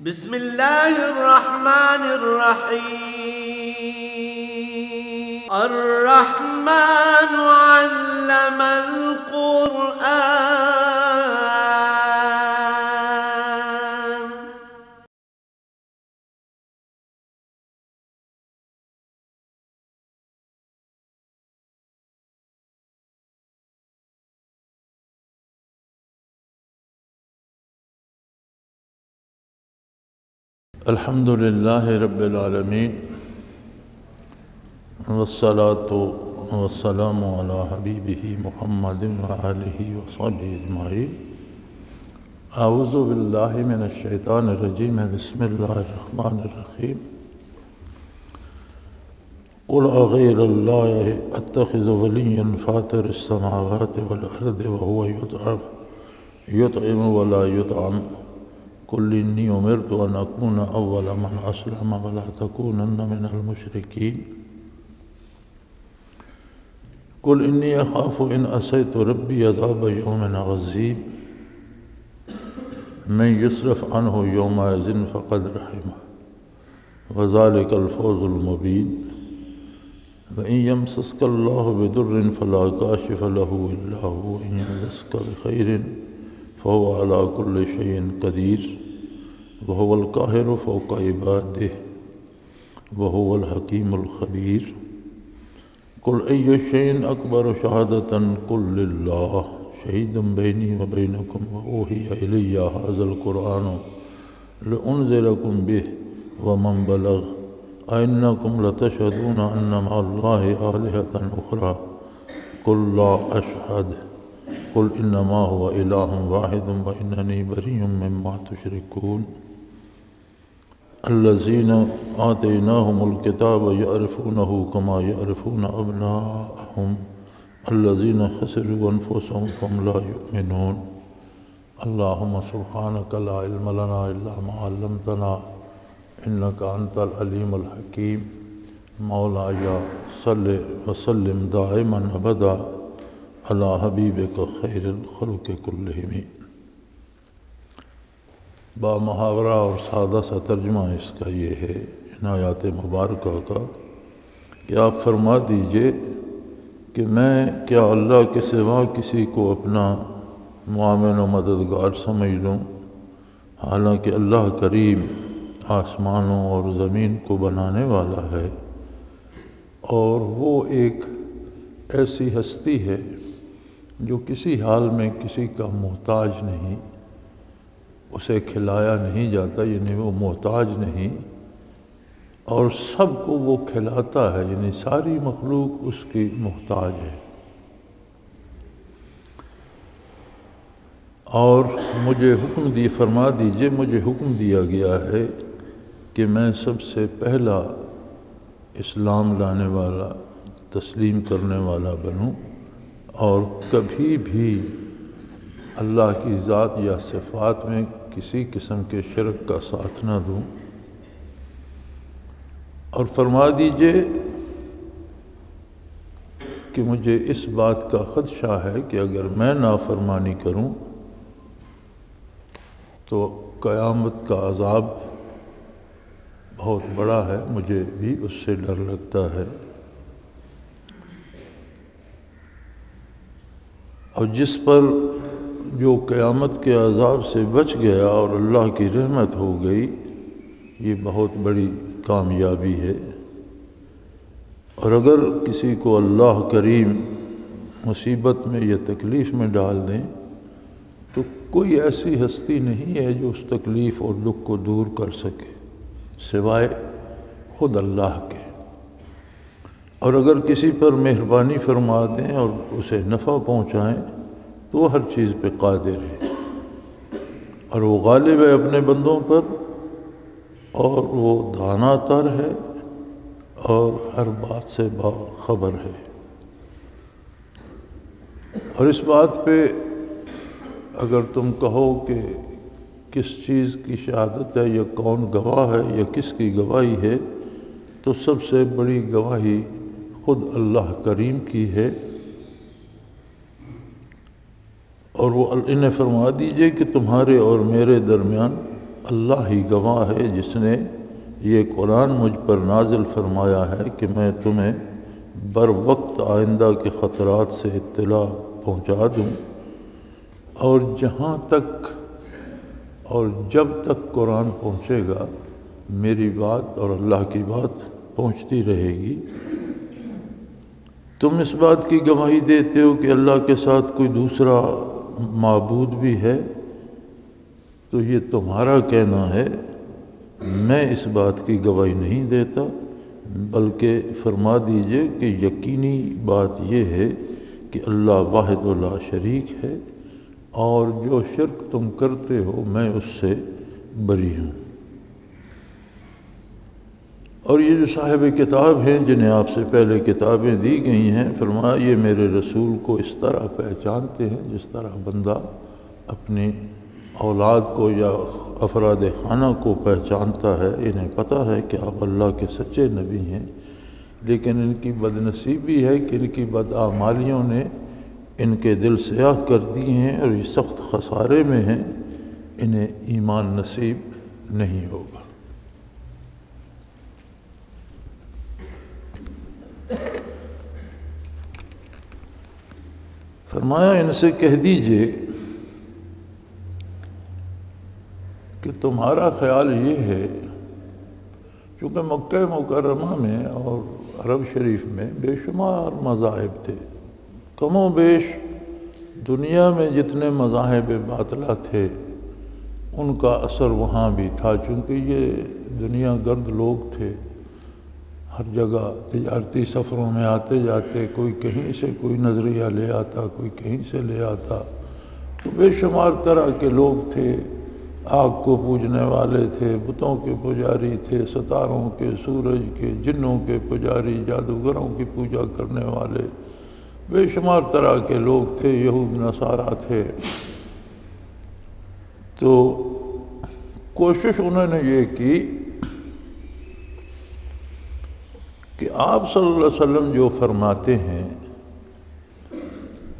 بسم الله الرحمن الرحيم الرحمن علم القرآن الحمد لله رب العالمين والصلاة والسلام على حبيبه محمد وآله وصحبه أجمعين. أعوذ بالله من الشيطان الرجيم. بسم الله الرحمن الرحيم. قل أغير الله أتخذ وليا فاطر السماوات والأرض وهو يطعم ولا يطعم قل إني أمرت أن أكون أول من أسلم ولا تكونن من المشركين. قل إني أخاف إن عصيت ربي عذاب يوم عظيم من يصرف عنه يومئذ فقد رحمه وذلك الفوز المبين. وإن يمسسك الله بضر فلا كاشف له إلا هو وإن يمسسك بخير فهو على كل شيء قدير وهو القاهر فوق عباده وهو الحكيم الخبير. قل أي شيء أكبر شهادة قل لله شهيد بيني وبينكم وأوحي إلي هذا القرآن لأنذركم به ومن بلغ أئنكم لتشهدون أن مع الله آلهة أخرى قل لا أشهد قل إنما هو إله واحد وإنني بريء مما تشركون. الذين آتيناهم الكتاب يعرفونه كما يعرفون أبناءهم الذين خسروا أنفسهم فهم لا يؤمنون. اللهم سبحانك لا علم لنا إلا ما علمتنا إنك أنت العليم الحكيم. مولاي صل وسلم دائما أبدا على حبیبک خیر الخلق کلہم. با محاورہ اور سادہ سا ترجمہ اس کا یہ ہے ان آیات مبارکہ کا کہ آپ فرما دیجئے کہ میں کیا اللہ کے سوا کسی کو اپنا معاون و مددگار سمجھ لوں، حالانکہ اللہ کریم آسمانوں اور زمین کو بنانے والا ہے اور وہ ایک ایسی ہستی ہے جو کسی حال میں کسی کا محتاج نہیں، اسے کھلایا نہیں جاتا، یعنی وہ محتاج نہیں، اور سب کو وہ کھلاتا ہے، یعنی ساری مخلوق اس کی محتاج ہے. اور مجھے فرما دیجئے مجھے حکم دیا گیا ہے کہ میں سب سے پہلا اسلام لانے والا، تسلیم کرنے والا بنوں اور کبھی بھی اللہ کی ذات یا صفات میں کسی قسم کے شرک کا ساتھ نہ دوں. اور فرما دیجئے کہ مجھے اس بات کا خدشہ ہے کہ اگر میں نافرمانی کروں تو قیامت کا عذاب بہت بڑا ہے، مجھے بھی اس سے ڈر لگتا ہے. اور جس پر جو قیامت کے عذاب سے بچ گیا اور اللہ کی رحمت ہو گئی، یہ بہت بڑی کامیابی ہے. اور اگر کسی کو اللہ کریم مصیبت میں یا تکلیف میں ڈال دیں تو کوئی ایسی ہستی نہیں ہے جو اس تکلیف اور دکھ کو دور کر سکے سوائے خود اللہ کے. اور اگر کسی پر مہربانی فرما دیں اور اسے نفع پہنچائیں تو وہ ہر چیز پہ قادر ہے اور وہ غالب ہے اپنے بندوں پر اور وہ دانا تر ہے اور ہر بات سے باخبر ہے. اور اس بات پہ اگر تم کہو کہ کس چیز کی شہادت ہے یا کون گواہ ہے یا کس کی گواہی ہے، تو سب سے بڑی گواہی خود اللہ کریم کی ہے. اور وہ انہیں فرما دیجئے کہ تمہارے اور میرے درمیان اللہ ہی گواہ ہے جس نے یہ قرآن مجھ پر نازل فرمایا ہے کہ میں تمہیں بر وقت آئندہ کے خطرات سے اطلاع پہنچا دوں، اور جہاں تک اور جب تک قرآن پہنچے گا میری بات اور اللہ کی بات پہنچتی رہے گی۔ تم اس بات کی گواہی دیتے ہو کہ اللہ کے ساتھ کوئی دوسرا معبود بھی ہے، تو یہ تمہارا کہنا ہے، میں اس بات کی گواہی نہیں دیتا، بلکہ فرما دیجئے کہ یقینی بات یہ ہے کہ اللہ واحد لا شریک ہے، اور جو شرک تم کرتے ہو میں اس سے بری ہوں۔ اور یہ جو صاحب کتاب ہیں جنہیں آپ سے پہلے کتابیں دی گئی ہیں، فرمایا یہ میرے رسول کو اس طرح پہچانتے ہیں جس طرح بندہ اپنی اولاد کو یا افراد خانہ کو پہچانتا ہے۔ انہیں پتہ ہے کہ آپ اللہ کے سچے نبی ہیں، لیکن ان کی بدنصیبی ہے کہ ان کی بدعمالیوں نے ان کے دل سیاہ کر دی ہیں، اور یہ سخت خسارے میں ہیں، انہیں ایمان نصیب نہیں ہوگا۔ فرمایا ان سے کہہ دیجئے کہ تمہارا خیال یہ ہے، چونکہ مکہ مکرمہ میں اور عرب شریف میں بے شمار مذاہب تھے، کم و بیش دنیا میں جتنے مذاہب باطلہ تھے ان کا اثر وہاں بھی تھا، چونکہ یہ دنیا گرد لوگ تھے، ہر جگہ تجارتی سفروں میں آتے جاتے، کوئی کہیں سے کوئی نظریہ لے آتا، کوئی کہیں سے لے آتا، تو بے شمار طرح کے لوگ تھے، آگ کو پوجنے والے تھے، بتوں کے پجاری تھے، ستاروں کے، سورج کے، جنوں کے پجاری، جادوگروں کی پوجا کرنے والے، بے شمار طرح کے لوگ تھے، یہود نصارہ تھے۔ تو کوشش انہوں نے یہ کی کہ آپ صلی اللہ علیہ وسلم جو فرماتے ہیں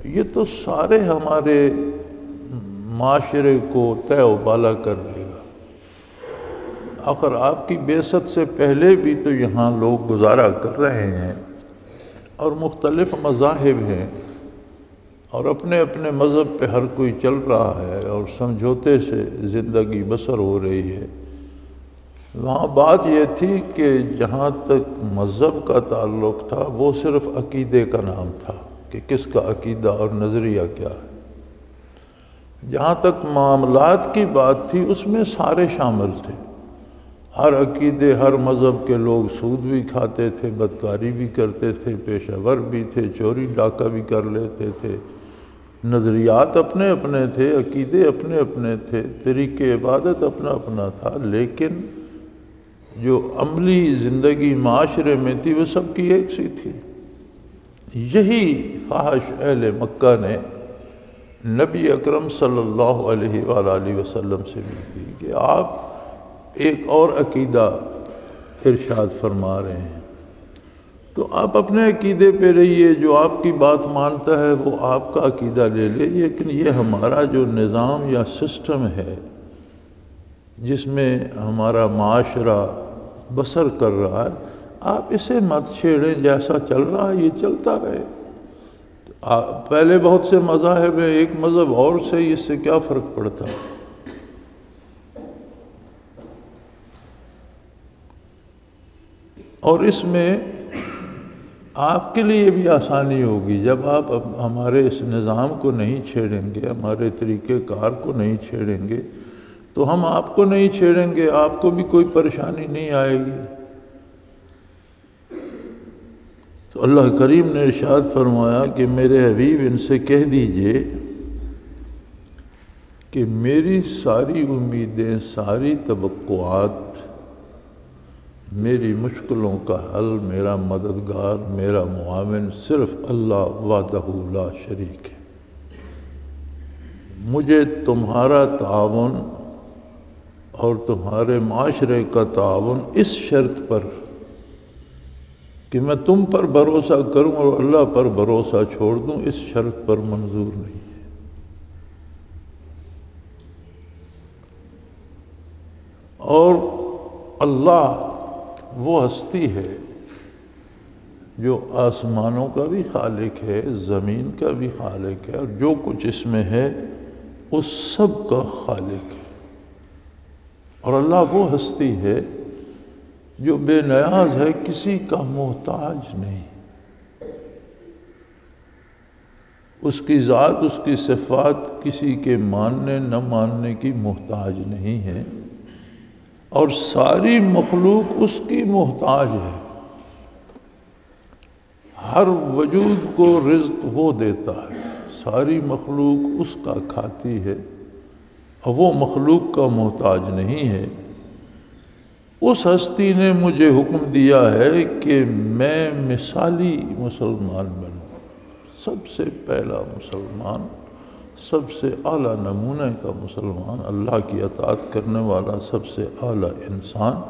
یہ تو سارے ہمارے معاشرے کو طے و بالا کر دے گا، آخر آپ کی بعثت سے پہلے بھی تو یہاں لوگ گزارا کر رہے ہیں، اور مختلف مذاہب ہیں، اور اپنے اپنے مذہب پہ ہر کوئی چل رہا ہے، اور سمجھوتے سے زندگی بسر ہو رہی ہے۔ وہاں بات یہ تھی کہ جہاں تک مذہب کا تعلق تھا وہ صرف عقیدے کا نام تھا کہ کس کا عقیدہ اور نظریہ کیا ہے۔ جہاں تک معاملات کی بات تھی اس میں سارے شامل تھے، ہر عقیدے، ہر مذہب کے لوگ سود بھی کھاتے تھے، بدکاری بھی کرتے تھے، پیشہ ور بھی تھے، چوری ڈاکہ بھی کر لیتے تھے، نظریات اپنے اپنے تھے، عقیدے اپنے اپنے تھے، طریقے عبادت اپنا اپنا تھا، لیکن جو عملی زندگی معاشرے میں تھی وہ سب کی ایک سی تھی۔ یہی خواہش اہل مکہ نے نبی اکرم صلی اللہ علیہ وآلہ وسلم سے بھی کی کہ آپ ایک اور عقیدہ ارشاد فرما رہے ہیں، تو آپ اپنے عقیدے پہ رہیے، جو آپ کی بات مانتا ہے وہ آپ کا عقیدہ لے لے، لیکن یہ ہمارا جو نظام یا سسٹم ہے جس میں ہمارا معاشرہ بسر کر رہا ہے، آپ اسے مت چھیڑیں، جیسا چل رہا ہے یہ چلتا رہے۔ پہلے بہت سے مذاہب ہیں، ایک مذہب اور سے اس سے کیا فرق پڑتا ہے؟ اور اس میں آپ کے لیے بھی آسانی ہوگی، جب آپ ہمارے اس نظام کو نہیں چھیڑیں گے، ہمارے طریقہ کار کو نہیں چھیڑیں گے، تو ہم آپ کو نہیں چھیڑیں گے، آپ کو بھی کوئی پریشانی نہیں آئے گی۔ تو اللہ کریم نے ارشاد فرمایا کہ میرے حبیب ان سے کہہ دیجئے کہ میری ساری امیدیں، ساری توقعات، میری مشکلوں کا حل، میرا مددگار، میرا معاون صرف اللہ وحدہ لا شریک ہے۔ مجھے تمہارا تعاون اور تمہارے معاشرے کا تعاون اس شرط پر کہ میں تم پر بھروسہ کروں اور اللہ پر بھروسہ چھوڑ دوں، اس شرط پر منظور نہیں ہے۔ اور اللہ وہ ہستی ہے جو آسمانوں کا بھی خالق ہے، زمین کا بھی خالق ہے، اور جو کچھ اس میں ہے اس سب کا خالق ہے۔ اور اللہ وہ ہستی ہے جو بے نیاز ہے، کسی کا محتاج نہیں۔ اس کی ذات، اس کی صفات کسی کے ماننے نہ ماننے کی محتاج نہیں ہے، اور ساری مخلوق اس کی محتاج ہے۔ ہر وجود کو رزق وہ دیتا ہے، ساری مخلوق اس کا کھاتی ہے، اور وہ مخلوق کا محتاج نہیں ہے۔ اس ہستی نے مجھے حکم دیا ہے کہ میں مثالی مسلمان بنوں، سب سے پہلا مسلمان، سب سے اعلیٰ نمونے کا مسلمان، اللہ کی اطاعت کرنے والا سب سے اعلیٰ انسان۔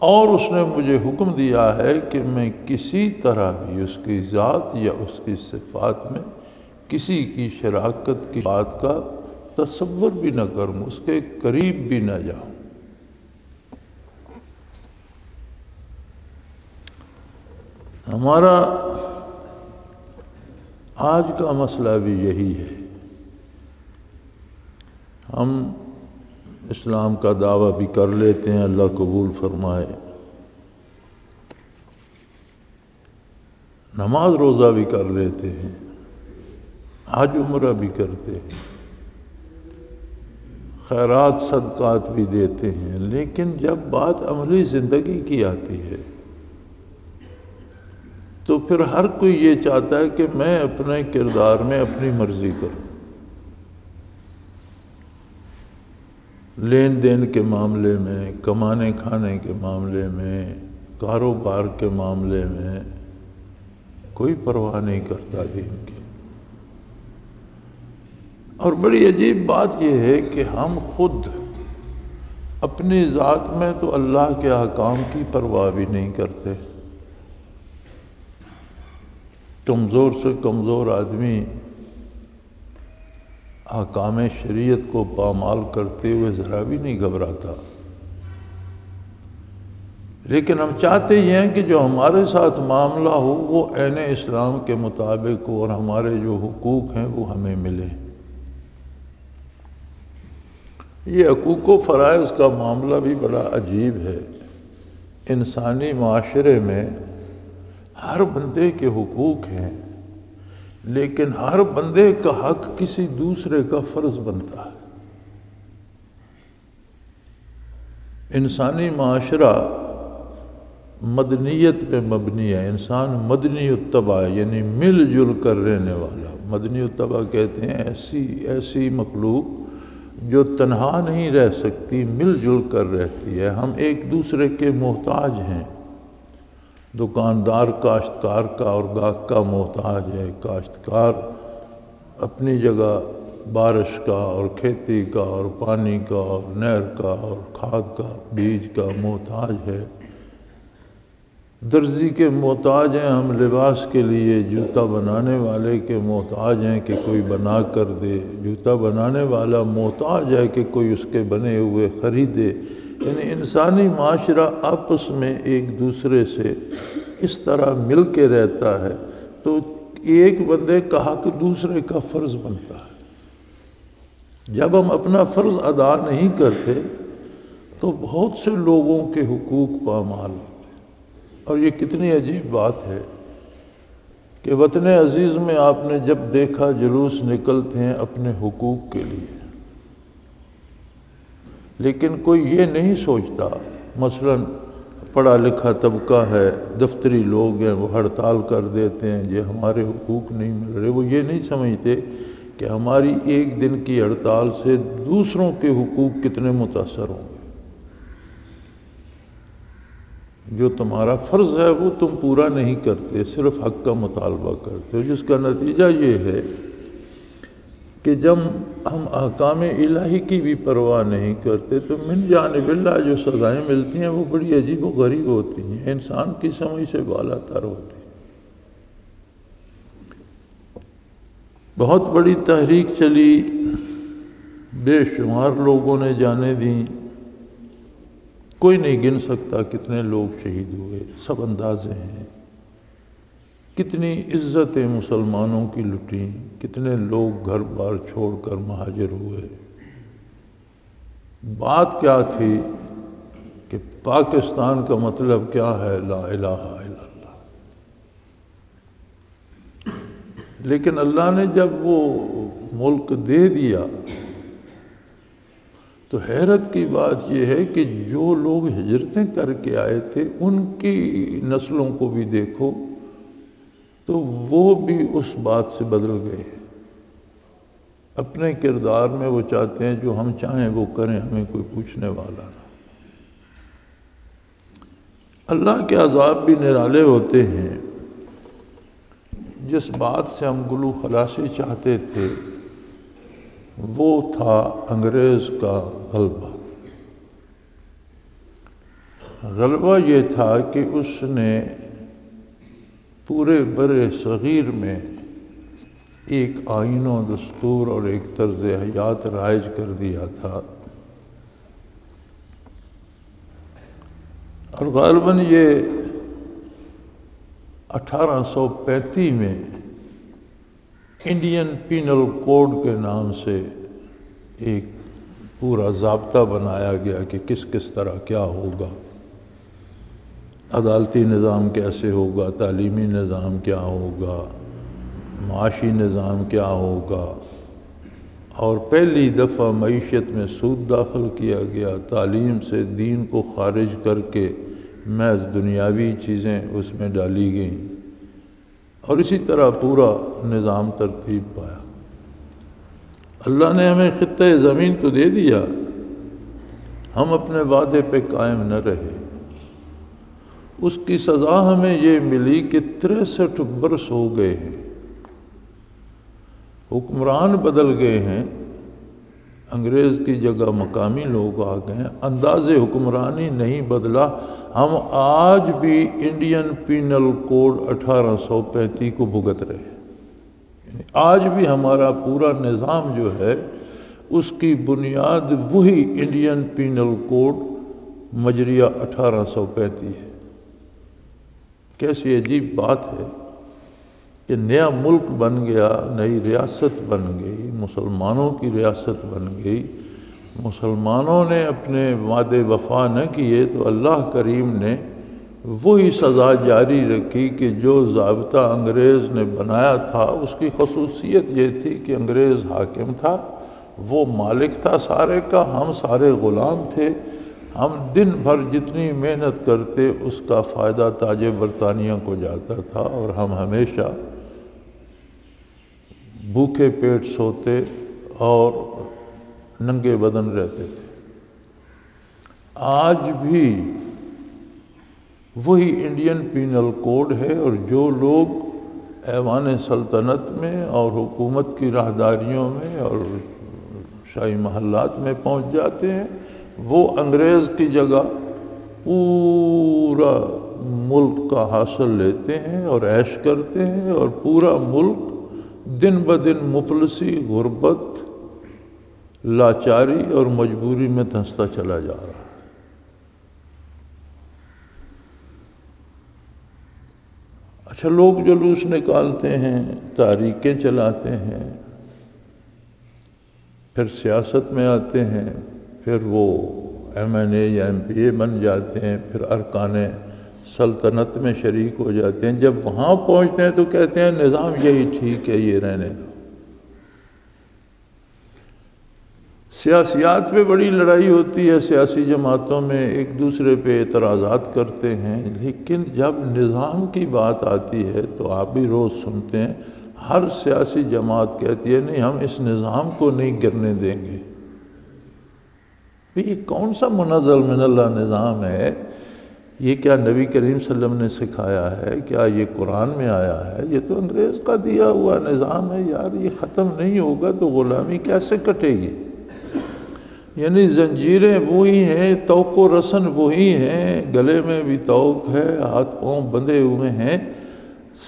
اور اس نے مجھے حکم دیا ہے کہ میں کسی طرح بھی اس کی ذات یا اس کی صفات میں کسی کی شراکت کی بات کا تصور بھی نہ کروں، اس کے قریب بھی نہ جاؤں۔ ہمارا آج کا مسئلہ بھی یہی ہے۔ ہم اسلام کا دعویٰ بھی کر لیتے ہیں، اللہ قبول فرمائے، نماز روزہ بھی کر لیتے ہیں، حج عمرہ بھی کرتے ہیں، خیرات صدقات بھی دیتے ہیں، لیکن جب بات عملی زندگی کی آتی ہے تو پھر ہر کوئی یہ چاہتا ہے کہ میں اپنے کردار میں اپنی مرضی کروں۔ لین دین کے معاملے میں، کمانے کھانے کے معاملے میں، کاروبار کے معاملے میں کوئی پرواہ نہیں کرتا دین کی۔ اور بڑی عجیب بات یہ ہے کہ ہم خود اپنی ذات میں تو اللہ کے احکام کی پرواہ بھی نہیں کرتے۔ کمزور سے کمزور آدمی احکام شریعت کو پامال کرتے ہوئے ذرا بھی نہیں گھبراتا، لیکن ہم چاہتے یہ ہیں کہ جو ہمارے ساتھ معاملہ ہو وہ عین اسلام کے مطابق ہو، اور ہمارے جو حقوق ہیں وہ ہمیں ملیں۔ یہ حقوق و فرائض کا معاملہ بھی بڑا عجیب ہے۔ انسانی معاشرے میں ہر بندے کے حقوق ہیں، لیکن ہر بندے کا حق کسی دوسرے کا فرض بنتا ہے۔ انسانی معاشرہ مدنیت پہ مبنی ہے، انسان مدنی الطبع ہے، یعنی مل جل کر رہنے والا۔ مدنی الطبع کہتے ہیں ایسی مخلوق جو تنہا نہیں رہ سکتی، مل جل کر رہتی ہے۔ ہم ایک دوسرے کے محتاج ہیں۔ دکاندار کاشتکار کا اور گاہک کا محتاج ہے، کاشتکار اپنی جگہ بارش کا اور کھیتی کا اور پانی کا اور نہر کا اور کھاد کا بیج کا محتاج ہے۔ درزی کے محتاج ہیں ہم لباس کے لیے، جوتا بنانے والے کے محتاج ہیں کہ کوئی بنا کر دے، جوتا بنانے والا محتاج ہے کہ کوئی اس کے بنے ہوئے خریدے۔ یعنی انسانی معاشرہ آپس میں ایک دوسرے سے اس طرح مل کے رہتا ہے، تو ایک بندے کا حق دوسرے کا فرض بنتا ہے۔ جب ہم اپنا فرض ادا نہیں کرتے تو بہت سے لوگوں کے حقوق پامال ہوتے ہیں۔ اور یہ کتنی عجیب بات ہے کہ وطن عزیز میں آپ نے جب دیکھا جلوس نکلتے ہیں اپنے حقوق کے لیے، لیکن کوئی یہ نہیں سوچتا، مثلا پڑھا لکھا طبقہ ہے، دفتری لوگ ہیں، وہ ہڑتال کر دیتے ہیں یہ ہمارے حقوق نہیں مل رہے۔ وہ یہ نہیں سمجھتے کہ ہماری ایک دن کی ہڑتال سے دوسروں کے حقوق کتنے متاثر ہوں گے۔ جو تمہارا فرض ہے وہ تم پورا نہیں کرتے، صرف حق کا مطالبہ کرتے ہو، جس کا نتیجہ یہ ہے کہ جب ہم احکام الہی کی بھی پرواہ نہیں کرتے تو من جانب اللہ جو سزائیں ملتی ہیں وہ بڑی عجیب و غریب ہوتی ہیں، انسان کی سمجھ سے بالا تر ہوتی ہیں۔ بہت بڑی تحریک چلی، بے شمار لوگوں نے جانیں دیں، کوئی نہیں گن سکتا کتنے لوگ شہید ہوئے، سب اندازے ہیں۔ کتنی عزتیں مسلمانوں کی لٹیں، کتنے لوگ گھر بار چھوڑ کر مہاجر ہوئے۔ بات کیا تھی کہ پاکستان کا مطلب کیا ہے؟ لا الہ الا اللہ۔ لیکن اللہ نے جب وہ ملک دے دیا تو حیرت کی بات یہ ہے کہ جو لوگ ہجرتیں کر کے آئے تھے ان کی نسلوں کو بھی دیکھو تو وہ بھی اس بات سے بدل گئے۔ اپنے کردار میں وہ چاہتے ہیں جو ہم چاہیں وہ کریں، ہمیں کوئی پوچھنے والا نہ۔ اللہ کے عذاب بھی نرالے ہوتے ہیں۔ جس بات سے ہم گلو خلاصی چاہتے تھے وہ تھا انگریز کا غلبہ۔ غلبہ یہ تھا کہ اس نے پورے بر صغیر میں ایک آئین و دستور اور ایک طرز حیات رائج کر دیا تھا، اور غالباً یہ 1835 میں انڈین پینل کوڈ کے نام سے ایک پورا ضابطہ بنایا گیا کہ کس کس طرح کیا ہوگا، عدالتی نظام کیسے ہوگا، تعلیمی نظام کیا ہوگا، معاشی نظام کیا ہوگا، اور پہلی دفعہ معیشت میں سود داخل کیا گیا، تعلیم سے دین کو خارج کر کے محض دنیاوی چیزیں اس میں ڈالی گئیں، اور اسی طرح پورا نظام ترتیب پایا۔ اللہ نے ہمیں خطہ زمین تو دے دیا، ہم اپنے وعدے پہ قائم نہ رہے۔ اس کی سزا ہمیں یہ ملی کہ 63 برس ہو گئے ہیں، حکمران بدل گئے ہیں، انگریز کی جگہ مقامی لوگ آ گئے ہیں، انداز حکمرانی نہیں بدلا۔ ہم آج بھی انڈین پینل کوڈ 1835 کو بھگت رہے ہیں، یعنی آج بھی ہمارا پورا نظام جو ہے اس کی بنیاد وہی انڈین پینل کوڈ مجریہ 1835 ہے۔ کیسی عجیب بات ہے کہ نیا ملک بن گیا، نئی ریاست بن گئی، مسلمانوں کی ریاست بن گئی، مسلمانوں نے اپنے وعدے وفا نہ کیے تو اللہ کریم نے وہی سزا جاری رکھی کہ جو ضابطہ انگریز نے بنایا تھا اس کی خصوصیت یہ تھی کہ انگریز حاکم تھا، وہ مالک تھا سارے کا، ہم سارے غلام تھے۔ ہم دن بھر جتنی محنت کرتے اس کا فائدہ تاج برطانیہ کو جاتا تھا، اور ہم ہمیشہ بھوکے پیٹ سوتے اور ننگے بدن رہتے تھے۔ آج بھی وہی انڈین پینل کوڈ ہے، اور جو لوگ ایوان سلطنت میں اور حکومت کی راہداریوں میں اور شاہی محلات میں پہنچ جاتے ہیں وہ انگریز کی جگہ پورا ملک کا حاصل لیتے ہیں اور عیش کرتے ہیں، اور پورا ملک دن بدن مفلسی، غربت، لاچاری اور مجبوری میں دھنستا چلا جا رہا ہے۔ اچھا، لوگ جلوس نکالتے ہیں، تحریکیں چلاتے ہیں، پھر سیاست میں آتے ہیں، پھر وہ MNA یا MPA بن جاتے ہیں، پھر ارکان سلطنت میں شریک ہو جاتے ہیں۔ جب وہاں پہنچتے ہیں تو کہتے ہیں نظام یہی ٹھیک ہے، یہ رہنے دو۔ سیاسیات پہ بڑی لڑائی ہوتی ہے، سیاسی جماعتوں میں ایک دوسرے پہ اعتراضات کرتے ہیں، لیکن جب نظام کی بات آتی ہے تو آپ بھی روز سنتے ہیں ہر سیاسی جماعت کہتی ہے نہیں، ہم اس نظام کو نہیں گرنے دیں گے۔ یہ کون سا منزل من اللہ نظام ہے؟ یہ کیا نبی کریم صلی اللہ علیہ وسلم نے سکھایا ہے؟ کیا یہ قرآن میں آیا ہے؟ یہ تو انگریز کا دیا ہوا نظام ہے یار، یہ ختم نہیں ہوگا تو غلامی کیسے کٹے گی؟ یعنی زنجیریں وہی ہیں، توق و رسن وہی ہیں، گلے میں بھی توق ہے، ہاتھ پاؤں بندھے ہوئے ہیں،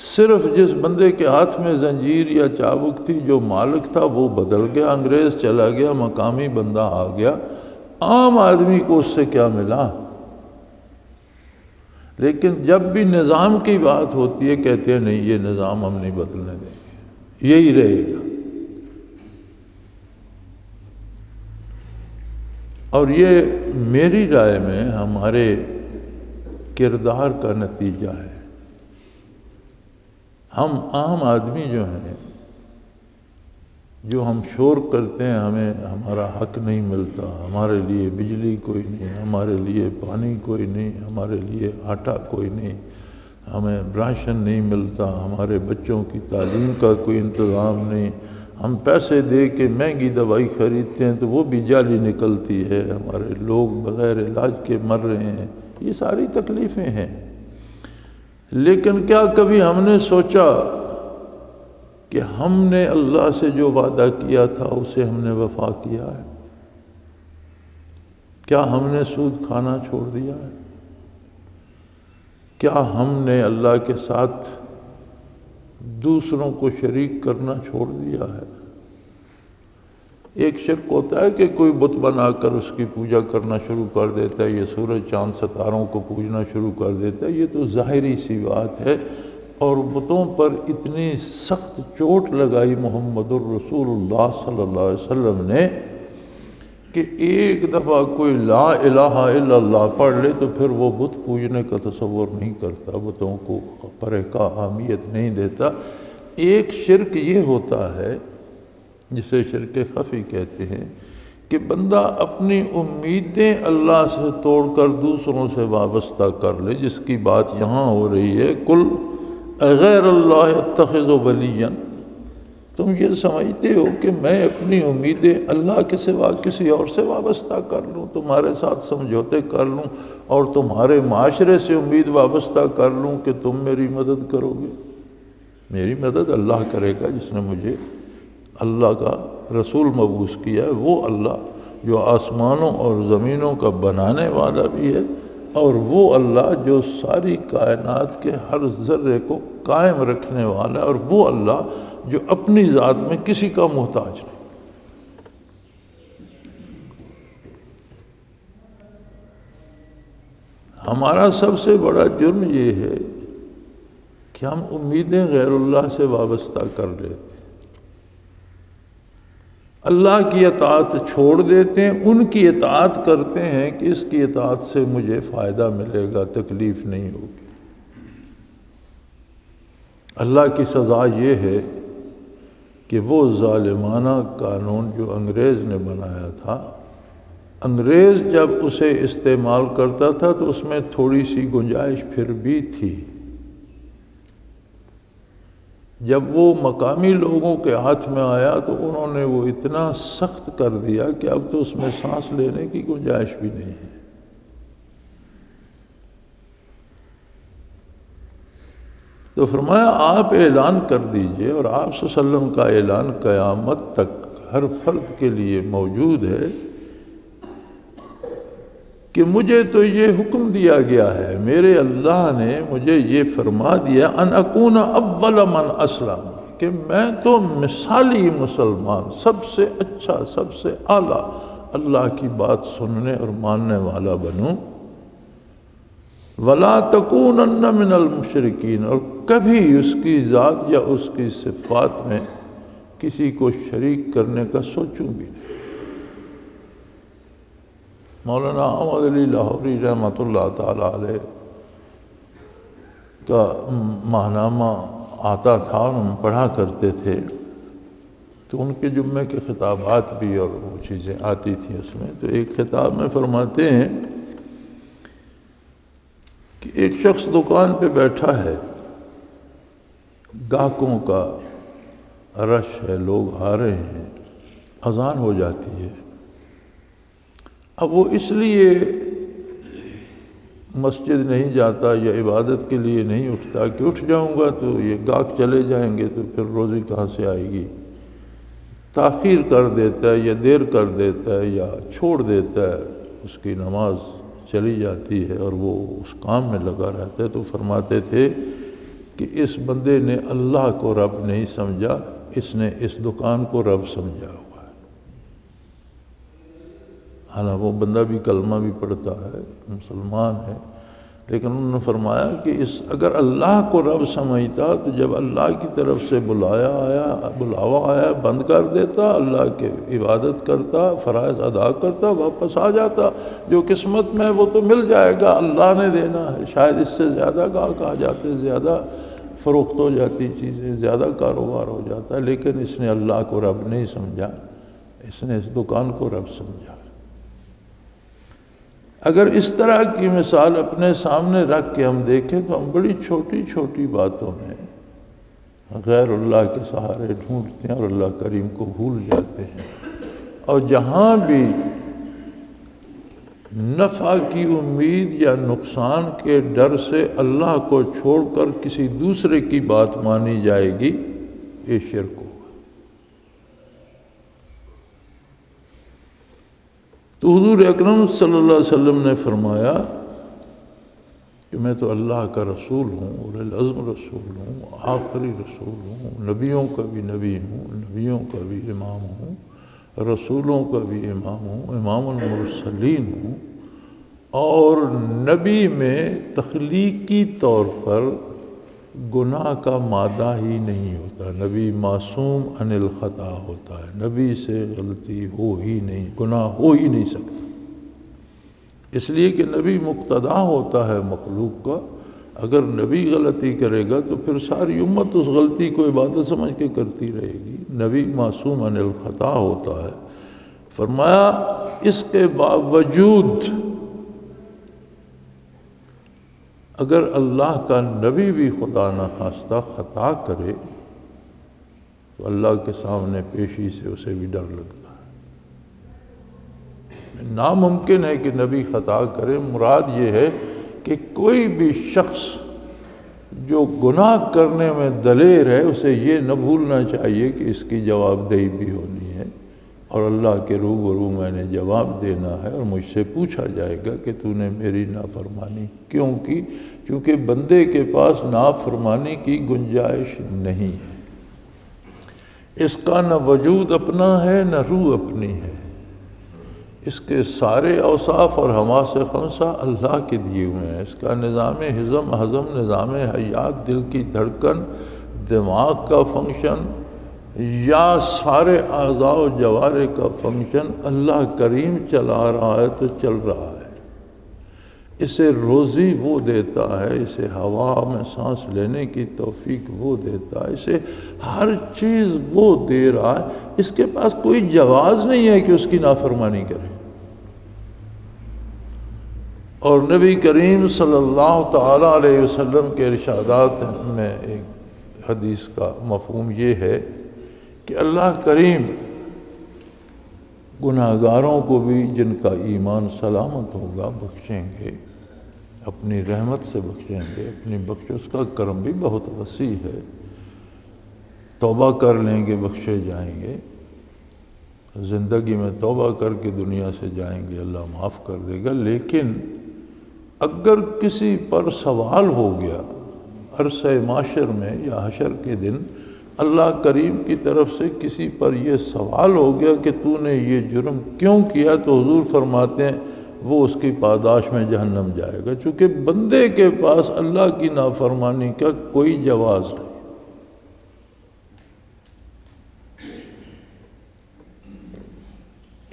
صرف جس بندے کے ہاتھ میں زنجیر یا چابک تھی، جو مالک تھا وہ بدل گیا، انگریز چلا گیا، مقامی بندہ آ گیا۔ عام آدمی کو اس سے کیا ملا؟ لیکن جب بھی نظام کی بات ہوتی ہے کہتے ہیں نہیں یہ نظام ہم نہیں بدلنے دیں گے، یہی رہے گا۔ اور یہ میری رائے میں ہمارے کردار کا نتیجہ ہے۔ ہم عام آدمی جو ہیں، جو ہم شور کرتے ہیں ہمیں ہمارا حق نہیں ملتا، ہمارے لیے بجلی کوئی نہیں، ہمارے لیے پانی کوئی نہیں، ہمارے لیے آٹا کوئی نہیں، ہمیں راشن نہیں ملتا، ہمارے بچوں کی تعلیم کا کوئی انتظام نہیں، ہم پیسے دے کے مہنگی دوائی خریدتے ہیں تو وہ بھی جعلی نکلتی ہے، ہمارے لوگ بغیر علاج کے مر رہے ہیں، یہ ساری تکلیفیں ہیں۔ لیکن کیا کبھی ہم نے سوچا کہ ہم نے اللہ سے جو وعدہ کیا تھا اسے ہم نے وفا کیا ہے؟ کیا ہم نے سود کھانا چھوڑ دیا ہے؟ کیا ہم نے اللہ کے ساتھ دوسروں کو شریک کرنا چھوڑ دیا ہے؟ ایک شرک ہوتا ہے کہ کوئی بت بنا کر اس کی پوجا کرنا شروع کر دیتا ہے، یہ سورج چاند ستاروں کو پوجنا شروع کر دیتا ہے، یہ تو ظاہری سی بات ہے۔ اور بتوں پر اتنی سخت چوٹ لگائی محمد الرسول اللہ صلی اللہ علیہ وسلم نے کہ ایک دفعہ کوئی لا الہ الا اللہ پڑھ لے تو پھر وہ بت پوجنے کا تصور نہیں کرتا، بتوں کو پرے کا اہمیت نہیں دیتا۔ ایک شرک یہ ہوتا ہے جسے شرک خفی کہتے ہیں کہ بندہ اپنی امیدیں اللہ سے توڑ کر دوسروں سے وابستہ کر لے، جس کی بات یہاں ہو رہی ہے، کل غیر اللہ اتخذ ولیا۔ تم یہ سمجھتے ہو کہ میں اپنی امیدیں اللہ کے سوا کسی اور سے وابستہ کر لوں، تمہارے ساتھ سمجھوتے کر لوں اور تمہارے معاشرے سے امید وابستہ کر لوں کہ تم میری مدد کرو گے؟ میری مدد اللہ کرے گا جس نے مجھے اللہ کا رسول مبعوث کیا ہے، وہ اللہ جو آسمانوں اور زمینوں کا بنانے والا بھی ہے، اور وہ اللہ جو ساری کائنات کے ہر ذرے کو قائم رکھنے والا ہے، اور وہ اللہ جو اپنی ذات میں کسی کا محتاج نہیں۔ ہمارا سب سے بڑا جرم یہ ہے کہ ہم امیدیں غیر اللہ سے وابستہ کر لیتے ہیں، اللہ کی اطاعت چھوڑ دیتے ہیں، ان کی اطاعت کرتے ہیں کہ اس کی اطاعت سے مجھے فائدہ ملے گا، تکلیف نہیں ہوگی۔ اللہ کی سزا یہ ہے کہ وہ ظالمانہ قانون جو انگریز نے بنایا تھا، انگریز جب اسے استعمال کرتا تھا تو اس میں تھوڑی سی گنجائش پھر بھی تھی۔ جب وہ مقامی لوگوں کے ہاتھ میں آیا تو انہوں نے وہ اتنا سخت کر دیا کہ اب تو اس میں سانس لینے کی گنجائش بھی نہیں ہے۔ تو فرمایا آپ اعلان کر دیجئے، اور آپ صلی اللہ علیہ وسلم کا اعلان قیامت تک ہر فرد کے لیے موجود ہے کہ مجھے تو یہ حکم دیا گیا ہے، میرے اللہ نے مجھے یہ فرما دیا ان اکون اول من اسلم، کہ میں تو مثالی مسلمان، سب سے اچھا، سب سے اعلیٰ اللہ کی بات سننے اور ماننے والا بنوں۔ ولا تکونن من المشرکین، اور کبھی اس کی ذات یا اس کی صفات میں کسی کو شریک کرنے کا سوچوں بھی نہیں۔ مولانا احمد علی لاہوری رحمۃ اللہ تعالیٰ علیہ کا ماہنامہ آتا تھا اور ہم پڑھا کرتے تھے، تو ان کے جمعے کے خطابات بھی اور وہ چیزیں آتی تھیں اس میں۔ تو ایک خطاب میں فرماتے ہیں کہ ایک شخص دکان پہ بیٹھا ہے، گاہکوں کا رش ہے، لوگ آ رہے ہیں، اذان ہو جاتی ہے۔ اب وہ اس لیے مسجد نہیں جاتا یا عبادت کے لیے نہیں اٹھتا کہ اٹھ جاؤں گا تو یہ گاہک چلے جائیں گے تو پھر روزی کہاں سے آئے گی، تاخیر کر دیتا ہے یا دیر کر دیتا ہے یا چھوڑ دیتا ہے، اس کی نماز چلی جاتی ہے اور وہ اس کام میں لگا رہتا ہے۔ تو فرماتے تھے کہ اس بندے نے اللہ کو رب نہیں سمجھا، اس نے اس دکان کو رب سمجھا ہوا ہے۔ حالانکہ وہ بندہ بھی کلمہ بھی پڑھتا ہے، مسلمان ہے، لیکن انہوں نے فرمایا کہ اگر اللہ کو رب سمجھتا تو جب اللہ کی طرف سے بلاوا آیا بند کر دیتا، اللہ کی عبادت کرتا، فرائض ادا کرتا، واپس آ جاتا۔ جو قسمت میں وہ تو مل جائے گا، اللہ نے دینا ہے۔ شاید اس سے زیادہ کہا جاتے، زیادہ فروخت ہو جاتی چیزیں، زیادہ کاروبار ہو جاتا ہے، لیکن اس نے اللہ کو رب نہیں سمجھا، اس نے اس دکان کو رب سمجھا۔ اگر اس طرح کی مثال اپنے سامنے رکھ کے ہم دیکھیں تو ہم بڑی چھوٹی چھوٹی باتوں میں غیر اللہ کے سہارے ڈھونڈتے ہیں اور اللہ کریم کو بھول جاتے ہیں، اور جہاں بھی نفع کی امید یا نقصان کے ڈر سے اللہ کو چھوڑ کر کسی دوسرے کی بات مانی جائے گی، یہ شرک ہوگا۔ تو حضور اکرم صلی اللہ علیہ وسلم نے فرمایا کہ میں تو اللہ کا رسول ہوں، اولو العزم رسول ہوں، آخری رسول ہوں، نبیوں کا بھی نبی ہوں، نبیوں کا بھی امام ہوں، رسولوں کا بھی امام ہوں، امام المرسلین ہوں، اور نبی میں تخلیقی طور پر گناہ کا مادہ ہی نہیں ہوتا، نبی معصوم عن الخطا ہوتا ہے، نبی سے غلطی ہو ہی نہیں، گناہ ہو ہی نہیں سکتا، اس لیے کہ نبی مقتدا ہوتا ہے مخلوق کا۔ اگر نبی غلطی کرے گا تو پھر ساری امت اس غلطی کو عبادت سمجھ کے کرتی رہے گی، نبی معصوم عن الخطا ہوتا ہے۔ فرمایا اس کے باوجود اگر اللہ کا نبی بھی خدا نخواستہ خطا کرے تو اللہ کے سامنے پیشی سے اسے بھی ڈر لگتا ہے۔ ناممکن ہے کہ نبی خطا کرے، مراد یہ ہے کہ کوئی بھی شخص جو گناہ کرنے میں دلیر ہے اسے یہ نہ بھولنا چاہیے کہ اس کی جواب دہی بھی ہونی ہے، اور اللہ کے روبرو میں نے جواب دینا ہے، اور مجھ سے پوچھا جائے گا کہ تو نے میری نافرمانی کیوں کی؟ کیونکہ بندے کے پاس نافرمانی کی گنجائش نہیں ہے، اس کا نہ وجود اپنا ہے نہ روح اپنی ہے، اس کے سارے اوصاف اور حواس خمسہ اللہ کے دیے ہوئے ہیں، اس کا نظام ہضم، نظام حیات، دل کی دھڑکن، دماغ کا فنکشن یا سارے اعضاء و جوارح کا فنکشن اللہ کریم چلا رہا ہے تو چل رہا ہے۔ اسے روزی وہ دیتا ہے، اسے ہوا میں سانس لینے کی توفیق وہ دیتا ہے، اسے ہر چیز وہ دے رہا ہے، اس کے پاس کوئی جواز نہیں ہے کہ اس کی نافرمانی کرے۔ اور نبی کریم صلی اللہ تعالی علیہ وسلم کے ارشادات میں ایک حدیث کا مفہوم یہ ہے کہ اللہ کریم گناہگاروں کو بھی جن کا ایمان سلامت ہوگا بخشیں گے، اپنی رحمت سے بخشیں گے، اپنی بخش، اس کا کرم بھی بہت وسیع ہے، توبہ کر لیں گے بخشے جائیں گے، زندگی میں توبہ کر کے دنیا سے جائیں گے اللہ معاف کر دے گا۔ لیکن اگر کسی پر سوال ہو گیا عرصہ معاشر میں یا حشر کے دن، اللہ کریم کی طرف سے کسی پر یہ سوال ہو گیا کہ تو نے یہ جرم کیوں کیا، تو حضور فرماتے ہیں وہ اس کی پاداش میں جہنم جائے گا، چونکہ بندے کے پاس اللہ کی نافرمانی کا کوئی جواز نہیں۔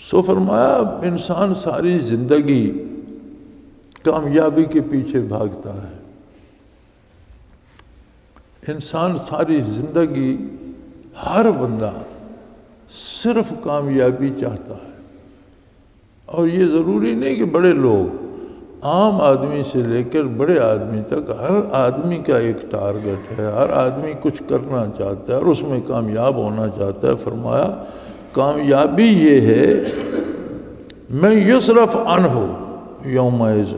سو فرمایا انسان ساری زندگی کامیابی کے پیچھے بھاگتا ہے، انسان ساری زندگی، ہر بندہ صرف کامیابی چاہتا ہے، اور یہ ضروری نہیں کہ بڑے لوگ، عام آدمی سے لے کر بڑے آدمی تک ہر آدمی کا ایک ٹارگٹ ہے، ہر آدمی کچھ کرنا چاہتا ہے اور اس میں کامیاب ہونا چاہتا ہے۔ فرمایا کامیابی یہ ہے میں یصرف عنہ یومئذ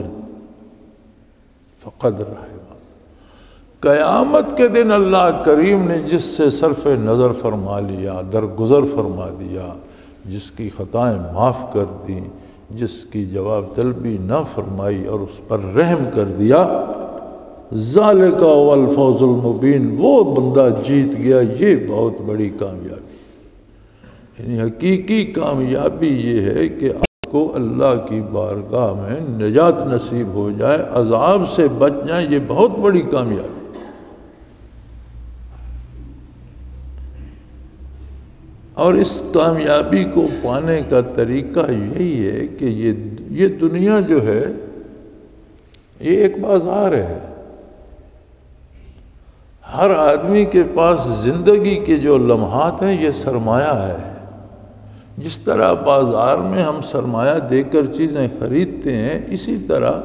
فقد رحمہ، قیامت کے دن اللہ کریم نے جس سے صرف نظر فرما لیا، درگزر فرما دیا، جس کی خطائیں معاف کر دیں، جس کی جواب طلبی نہ فرمائی اور اس پر رحم کر دیا، ذالک هو الفوز المبین، وہ بندہ جیت گیا، یہ بہت بڑی کامیابی۔ یعنی حقیقی کامیابی یہ ہے کہ آپ کو اللہ کی بارگاہ میں نجات نصیب ہو جائے، عذاب سے بچ جائیں، یہ بہت بڑی کامیابی۔ اور اس کامیابی کو پانے کا طریقہ یہی ہے کہ یہ دنیا جو ہے یہ ایک بازار ہے۔ ہر آدمی کے پاس زندگی کے جو لمحات ہیں یہ سرمایہ ہے۔ جس طرح بازار میں ہم سرمایہ دے کر چیزیں خریدتے ہیں، اسی طرح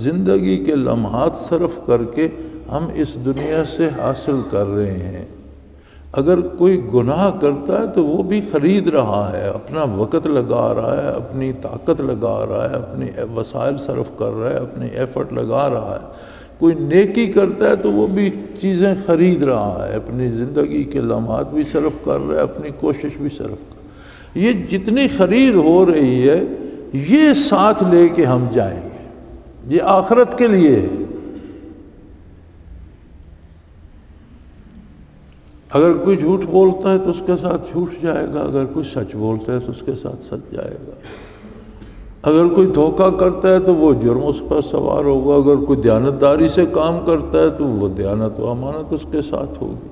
زندگی کے لمحات صرف کر کے ہم اس دنیا سے حاصل کر رہے ہیں۔ اگر کوئی گناہ کرتا ہے تو وہ بھی خرید رہا ہے، اپنا وقت لگا رہا ہے، اپنی طاقت لگا رہا ہے، اپنی وسائل صرف کر رہا ہے، اپنی ایفرٹ لگا رہا ہے۔ کوئی نیکی کرتا ہے تو وہ بھی چیزیں خرید رہا ہے، اپنی زندگی کے لمحات بھی صرف کر رہا ہے، اپنی کوشش بھی صرف کر رہا ہے۔ یہ جتنی خرید ہو رہی ہے یہ ساتھ لے کے ہم جائیں گے، یہ آخرت کے لیے ہے۔ اگر کوئی جھوٹ بولتا ہے تو اس کے ساتھ جھوٹ جائے گا، اگر کوئی سچ بولتا ہے تو اس کے ساتھ سچ جائے گا۔ اگر کوئی دھوکہ کرتا ہے تو وہ جرم اس پر سوار ہوگا، اگر کوئی دیانتداری سے کام کرتا ہے تو وہ دیانت و امانت اس کے ساتھ ہوگی۔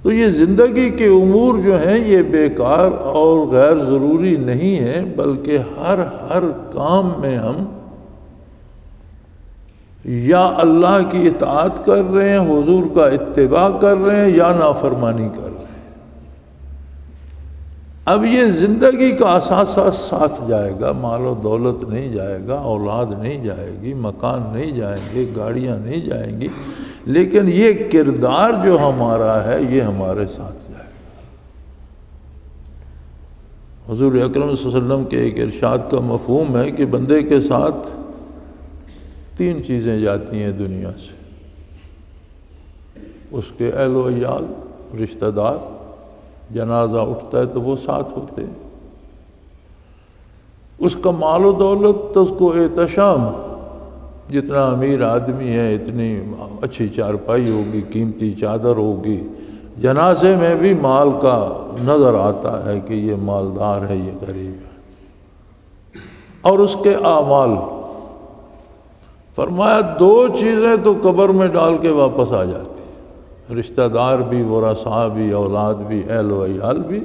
تو یہ زندگی کے امور جو ہیں یہ بیکار اور غیر ضروری نہیں ہیں، بلکہ ہر کام میں ہم یا اللہ کی اطاعت کر رہے ہیں، حضور کا اتباع کر رہے ہیں، یا نافرمانی کر رہے ہیں۔ اب یہ زندگی کا اثاثہ ساتھ جائے گا، مال و دولت نہیں جائے گا، اولاد نہیں جائے گی، مکان نہیں جائیں گے، گاڑیاں نہیں جائیں گی، لیکن یہ کردار جو ہمارا ہے یہ ہمارے ساتھ جائے گا۔ حضور اکرم صلی اللہ علیہ وسلم کے ایک ارشاد کا مفہوم ہے کہ بندے کے ساتھ 3 چیزیں جاتی ہیں دنیا سے، اس کے اہل و عیال، رشتہ دار، جنازہ اٹھتا ہے تو وہ ساتھ ہوتے ہیں، اس کا مال و دولت، تزک و احتشام، جتنا امیر آدمی ہے اتنی اچھی چارپائی ہوگی، قیمتی چادر ہوگی، جنازے میں بھی مال کا نظر آتا ہے کہ یہ مالدار ہے، یہ غریب ہے، اور اس کے اعمال۔ فرمایا 2 چیزیں تو قبر میں ڈال کے واپس آ جاتی ہیں، رشتہ دار بھی، ورثاء بھی، اولاد بھی، اہل و عیال بھی،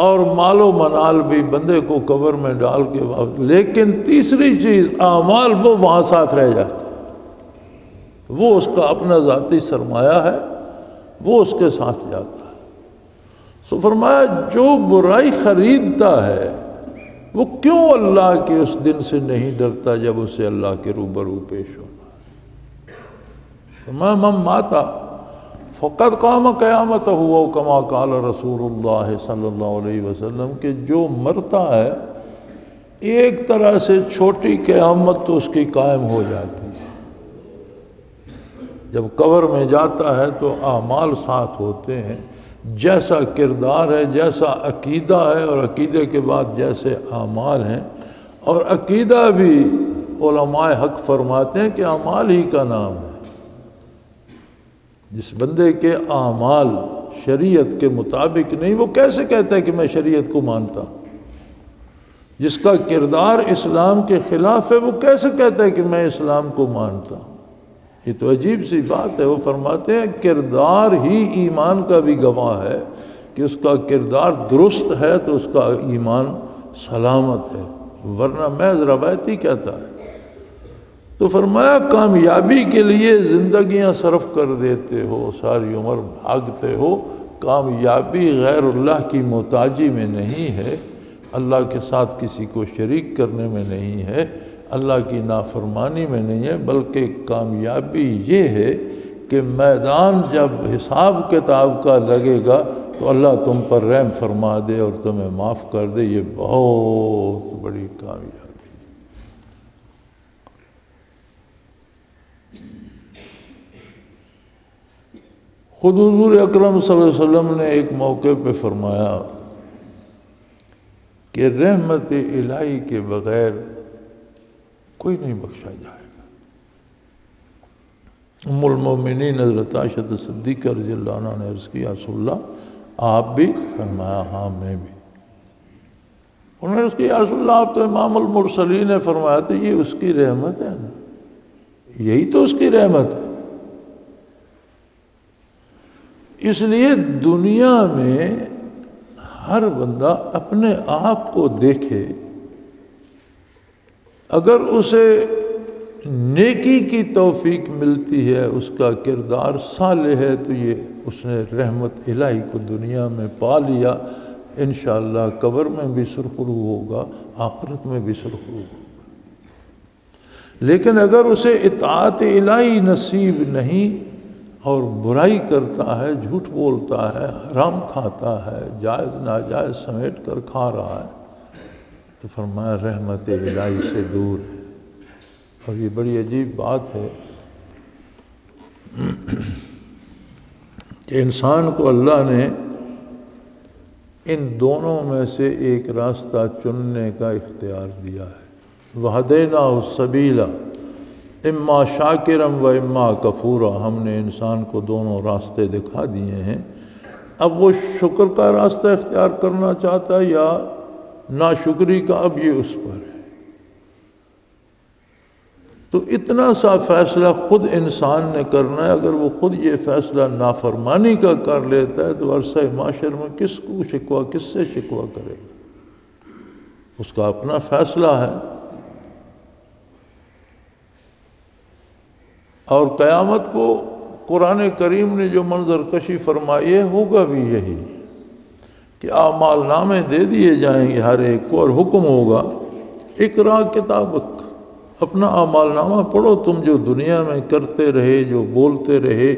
اور مال و منال بھی بندے کو قبر میں ڈال کے واپس۔ لیکن تیسری چیز اعمال، وہ وہاں ساتھ رہ جاتے ہیں، وہ اس کا اپنا ذاتی سرمایہ ہے، وہ اس کے ساتھ جاتا ہے۔ سو فرمایا جو برائی خریدتا ہے وہ کیوں اللہ کے اس دن سے نہیں ڈرتا جب اسے اللہ کے روبرو پیش ہونا ہے۔ من ماتا فقد قام قیامتہ ہوا کما قال رسول اللہ صلی اللہ علیہ وسلم، کہ جو مرتا ہے ایک طرح سے چھوٹی قیامت تو اس کی قائم ہو جاتی ہے۔ جب قبر میں جاتا ہے تو اعمال ساتھ ہوتے ہیں، جیسا کردار ہے، جیسا عقیدہ ہے، اور عقیدے کے بعد جیسے اعمال ہیں، اور عقیدہ بھی علماء حق فرماتے ہیں کہ اعمال ہی کا نام ہے۔ جس بندے کے اعمال شریعت کے مطابق نہیں، وہ کیسے کہتا ہے کہ میں شریعت کو مانتا ہوں؟ جس کا کردار اسلام کے خلاف ہے وہ کیسے کہتا ہے کہ میں اسلام کو مانتا ہوں؟ یہ تو عجیب سی بات ہے۔ وہ فرماتے ہیں کردار ہی ایمان کا بھی گواہ ہے، کہ اس کا کردار درست ہے تو اس کا ایمان سلامت ہے، ورنہ محض روایتی کہتا ہے۔ تو فرمایا کامیابی کے لیے زندگیاں صرف کر دیتے ہو، ساری عمر بھاگتے ہو، کامیابی غیر اللہ کی محتاجی میں نہیں ہے، اللہ کے ساتھ کسی کو شریک کرنے میں نہیں ہے، اللہ کی نافرمانی میں نہیں ہے، بلکہ کامیابی یہ ہے کہ میدان جب حساب کتاب کا لگے گا تو اللہ تم پر رحم فرما دے اور تمہیں معاف کر دے۔ یہ بہت بڑی کامیابی۔ خود حضور اکرم صلی اللہ علیہ وسلم نے ایک موقع پہ فرمایا کہ رحمت الہی کے بغیر کوئی نہیں بخشا جائے گا۔ ام المومنین حضرت عائشہ صدیقہ رضی اللہ عنہ نے عرض کیا رسول اللہ آپ بھی؟ فرمایا ہاں میں بھی۔ انہوں نے اس کی یا رسول اللہ آپ تو امام المرسلین نے فرمایا تو یہ اس کی رحمت ہے نا، یہی تو اس کی رحمت ہے۔ اس لیے دنیا میں ہر بندہ اپنے آپ کو دیکھے، اگر اسے نیکی کی توفیق ملتی ہے، اس کا کردار صالح ہے، تو یہ اس نے رحمت الہی کو دنیا میں پا لیا، انشاءاللہ قبر میں بھی سرخرو ہوگا، آخرت میں بھی سرخرو ہوگا۔ لیکن اگر اسے اطاعت الہی نصیب نہیں اور برائی کرتا ہے، جھوٹ بولتا ہے، حرام کھاتا ہے، جائز ناجائز سمیٹ کر کھا رہا ہے، تو فرمایا رحمت الہی سے دور ہے۔ اور یہ بڑی عجیب بات ہے کہ انسان کو اللہ نے ان دونوں میں سے ایک راستہ چننے کا اختیار دیا ہے۔ وَهَدَيْنَاهُ السَّبِيلَ اما شاکرم و اما کفورا، ہم نے انسان کو دونوں راستے دکھا دیے ہیں، اب وہ شکر کا راستہ اختیار کرنا چاہتا ہے یا ناشکری کا، اب یہ اس پر ہے۔ تو اتنا سا فیصلہ خود انسان نے کرنا ہے۔ اگر وہ خود یہ فیصلہ نافرمانی کا کر لیتا ہے تو عرصہ معاشر میں کس کو شکوہ، کس سے شکوہ کرے گا؟ اس کا اپنا فیصلہ ہے۔ اور قیامت کو قرآن کریم نے جو منظر کشی فرمائی ہے ہوگا بھی یہی کہ اعمال نامے دے دیے جائیں گے ہر ایک کو، اور حکم ہوگا اقرا کتابک، اپنا اعمال نامہ پڑھو، تم جو دنیا میں کرتے رہے، جو بولتے رہے،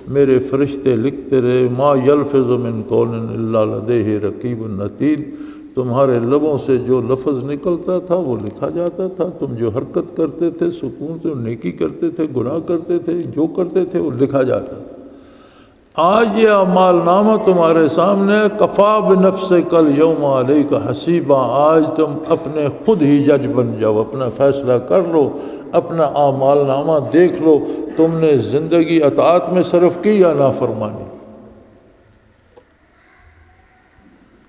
میرے فرشتے لکھتے رہے، ما یلفظ من قول الا لدیہ رقیب عتید، تمہارے لبوں سے جو لفظ نکلتا تھا وہ لکھا جاتا تھا، تم جو حرکت کرتے تھے، سکون سے نیکی کرتے تھے، گناہ کرتے تھے، جو کرتے تھے وہ لکھا جاتا تھا۔ آج یہ اعمال نامہ تمہارے سامنے، کفا بنفسک الیوم علیک حسیبا، آج تم اپنے خود ہی جج بن جاؤ، اپنا فیصلہ کر لو، اپنا اعمال نامہ دیکھ لو، تم نے زندگی اطاعت میں صرف کی یا نافرمانی۔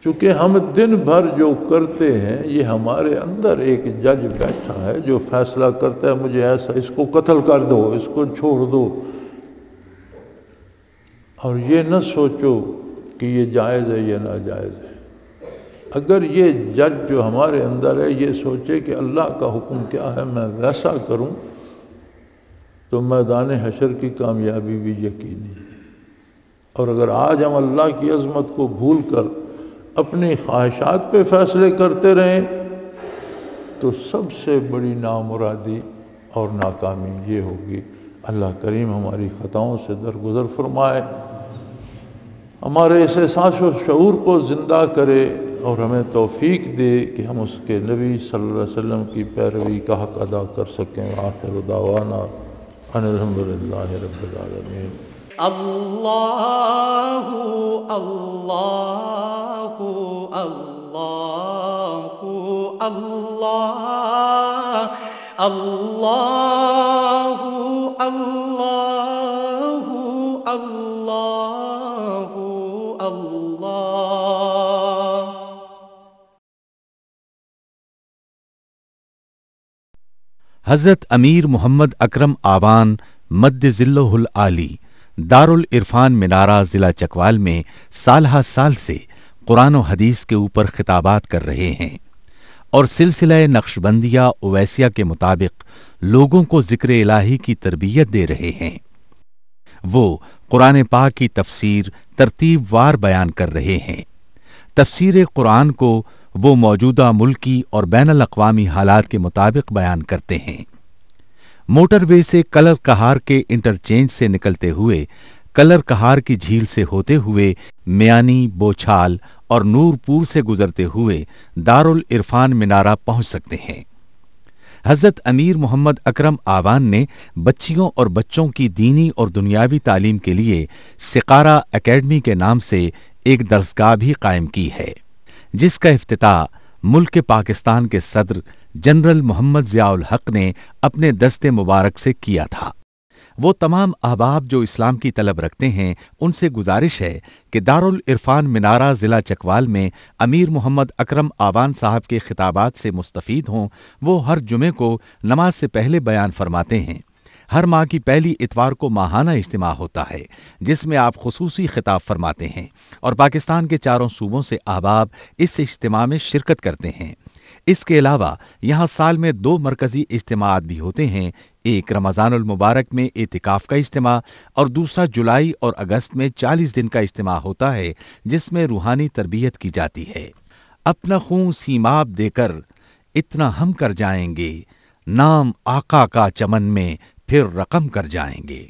چونکہ ہم دن بھر جو کرتے ہیں یہ ہمارے اندر ایک جج بیٹھا ہے جو فیصلہ کرتا ہے مجھے ایسا، اس کو قتل کر دو، اس کو چھوڑ دو، اور یہ نہ سوچو کہ یہ جائز ہے یا ناجائز ہے۔ اگر یہ جج جو ہمارے اندر ہے یہ سوچے کہ اللہ کا حکم کیا ہے، میں ویسا کروں، تو میدان حشر کی کامیابی بھی یقینی ہے۔ اور اگر آج ہم اللہ کی عظمت کو بھول کر اپنی خواہشات پہ فیصلے کرتے رہیں تو سب سے بڑی نامرادی اور ناکامی یہ ہوگی۔ اللہ کریم ہماری خطاؤں سے درگزر فرمائے، ہمارے اس احساس و شعور کو زندہ کرے اور ہمیں توفیق دے کہ ہم اس کے نبی صلی اللہ علیہ وسلم کی پیروی کا حق ادا کر سکیں۔ آخر دعوانا ان الحمدللہ رب العالمین۔ اللہ اللہ اللہ اللہ اللہ اللہ اللہ اللہ۔ حضرت امیر محمد اکرم آوان مد ظلہ العالی دارالعرفان منارہ ضلع چکوال میں سالہ سال سے قرآن و حدیث کے اوپر خطابات کر رہے ہیں اور سلسلہ نقشبندیہ اویسیہ کے مطابق لوگوں کو ذکر الہی کی تربیت دے رہے ہیں۔ وہ قرآن پاک کی تفسیر ترتیب وار بیان کر رہے ہیں۔ تفسیر قرآن کو وہ موجودہ ملکی اور بین الاقوامی حالات کے مطابق بیان کرتے ہیں۔ موٹر وے سے کلر کہار کے انٹرچینج سے نکلتے ہوئے، کلر کہار کی جھیل سے ہوتے ہوئے، میانی، بوچھال اور نور پور سے گزرتے ہوئے دارالعرفان منارہ پہنچ سکتے ہیں۔ حضرت امیر محمد اکرم آوان نے بچیوں اور بچوں کی دینی اور دنیاوی تعلیم کے لیے سقارہ اکیڈمی کے نام سے ایک درسگاہ بھی قائم کی ہے، جس کا افتتاح ملک پاکستان کے صدر جنرل محمد ضیاء الحق نے اپنے دست مبارک سے کیا تھا۔ وہ تمام احباب جو اسلام کی طلب رکھتے ہیں ان سے گزارش ہے کہ دارال عرفان منارہ ضلع چکوال میں امیر محمد اکرم آوان صاحب کے خطابات سے مستفید ہوں۔ وہ ہر جمعے کو نماز سے پہلے بیان فرماتے ہیں۔ ہر ماہ کی پہلی اتوار کو ماہانہ اجتماع ہوتا ہے جس میں آپ خصوصی خطاب فرماتے ہیں اور پاکستان کے چاروں صوبوں سے احباب اس اجتماع میں شرکت کرتے ہیں۔ اس کے علاوہ یہاں سال میں 2 مرکزی اجتماعات بھی ہوتے ہیں، ایک رمضان المبارک میں اعتکاف کا اجتماع اور دوسرا جولائی اور اگست میں 40 دن کا اجتماع ہوتا ہے جس میں روحانی تربیت کی جاتی ہے۔ اپنا خون سیماب دے کر اتنا ہم کر جائیں گے، نام آقا کا چمن میں پھر رقم کر جائیں گے۔